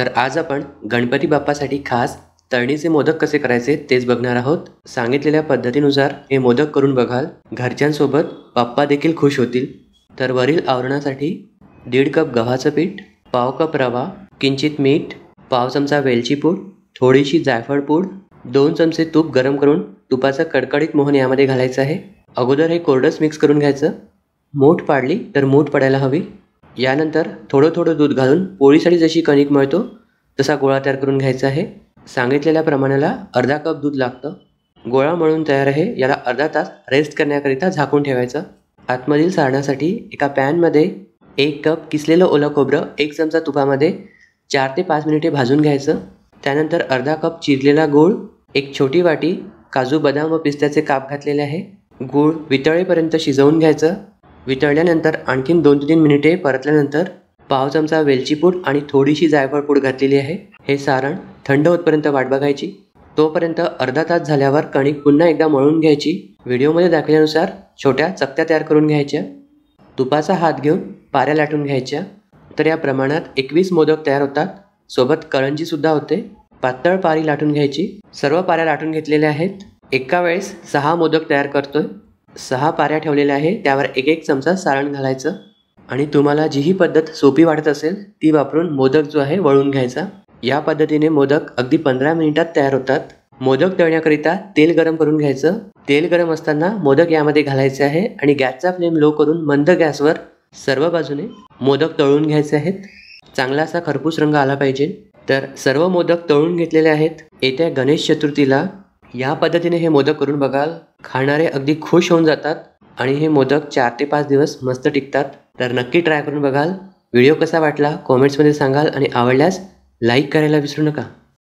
तर आज आपण गणपती बाप्पासाठी खास तळणीचे मोदक कसे करायचे तेच बघणार आहोत। सांगितलेल्या पद्धतीनुसार हे मोदक करून बघाल, घरच्यांसोबत बाप्पा देखील खुश होतील। तर वरील आवरणासाठी 1.5 कप गव्हाचं पीठ, पाव कप रवा, किंचित मीठ, पाव चमचा वेलची पूड, थोडीशी जायफळ पूड, 2 चमचे तूप गरम करून तुपाचा कडकडीत मोहन यामध्ये घालायचा आहे। अगोदर हे कोरडंच मिक्स करून घ्यायचं। मूठ पाडली तर मूठ पडायला हवी। यानंतर थोडं थोडं दूध घालून पोळीसाठी जशी कणिक मळतो तसा गोळा तयार करून घ्यायचा आहे। सांगितलेल्या प्रमाणाला अर्धा कप दूध लागतं। गोळा मळून तयार आहे, याला अर्धा तास रेस्ट करण्याकरिता झाकून ठेवायचं। आतमधील सारणासाठी एका पॅनमध्ये 1 कप किसलेलं ओलं खोबरं 1 चमचा तुपामध्ये 4 ते 5 मिनिटे भाजून घ्यायचं। त्यानंतर अर्धा कप चिरलेला गूळ, एक छोटी वाटी काजू, बदाम व पिस्त्याचे काप घातलेले आहे। गूळ वितळेपर्यंत शिजवून घ्यायचं। वितळल्यानंतर आणखीन 2 ते 3 मिनिटे परतल्यानंतर पाव चमचा वेलची पूड आणि थोडीशी जायफळ पूड घातलेली आहे। हे सारण थंड होतपर्यंत वाट बघायची। तोपर्यंत अर्धा तास झाल्यावर कणिक पुन्हा एकदा मळून घ्यायची। व्हिडिओमध्ये दाखवल्यानुसार छोट्या चकत्या तयार करून घ्यायच्या। तुपाचा हात घेऊन पाऱ्या लाटून घ्यायच्या। तर या प्रमाणात 21 मोदक तयार होतात, सोबत करंजी सुद्धा होते। पातळ पारी लाटून घ्यायची। सर्व पाऱ्या लाटून घेतलेल्या आहेत। एका वेळेस 6 मोदक तयार करतोय। 6 पाऱ्या ठेवलेल्या आहे, त्यावर 1-1 चमचा सारण घालायचं आणि तुम्हाला जी ही पद्धत सोपी वाटत असेल ती वापरून मोदक जो आहे वळून घ्यायचा। या पद्धतीने मोदक अगदी 15 मिनिटात तयार होतात। मोदक तळण्याकरिता तेल गरम करून घ्यायचं। तेल गरम असताना मोदक यामध्ये घालायचे आहे आणि गॅसचा फ्लेम लो करून मंद गॅसवर सर्व बाजूने मोदक तळून घ्यायचे आहेत। चांगला असा खरपूस रंग आला पाहिजे। तर सर्व मोदक तळून घेतलेले आहेत। येत्या गणेश चतुर्थीला या पद्धतीने हे मोदक करून बघाल, खाणारे अगदी खुश होऊन जातात आणि हे मोदक 4 ते 5 दिवस मस्त टिकतात। तर नक्की ट्राय करून बघाल। व्हिडिओ कसा वाटला कॉमेंट्समध्ये सांगाल आणि आवडल्यास लाईक करायला विसरू नका।